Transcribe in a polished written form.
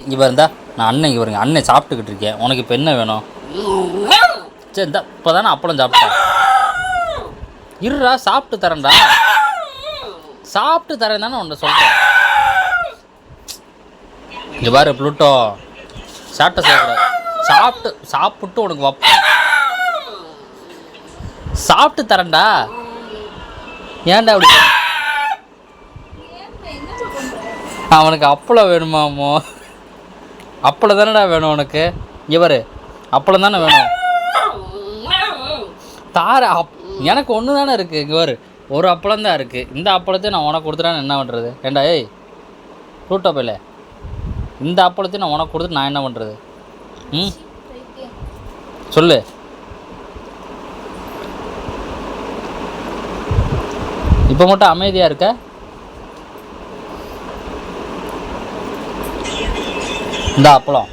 இங்கே இருந்தா நான் அண்ணன் இங்கே வருங்க, அண்ணன் சாப்பிட்டுக்கிட்டு இருக்கேன். உனக்கு இப்போ என்ன வேணும்? சரி இந்த இப்போ தானே அப்பளம் சாப்பிட்டேன். இருடா சாப்பிட்டு தரேன்டா, சாப்பிட்டு தரேன் தானே உன்னை சொல்கிறேன். இங்கே பாரு ப்ளூட்டோ, சாப்பிட்டு உனக்கு வைப்பேன். சாப்பிட்டு தரேன்டா, ஏன்டா அப்படி? அவனுக்கு அப்பளம் வேணுமாமோ? அப்பளம் தானடா வேணும் உனக்கு. இங்கே பாரு அப்பளம் தானே வேணும். எனக்கு ஒன்று தானே இருக்குது. இங்கே பாரு ஒரு அப்பளம் தான் இருக்குது. இந்த அப்பளத்தையும் நான் உனக்கு கொடுத்துட்டான்னு என்ன பண்ணுறது? ஏண்டா ஏய் ப்ளூட்டோ பையில, இந்த அப்பளத்தையும் நான் உனக்கு கொடுத்துட்டு நான் என்ன பண்ணுறது? சொல்லு. இப்போ மட்டும் அமைதியாக இருக்க. இந்த அப்பளம்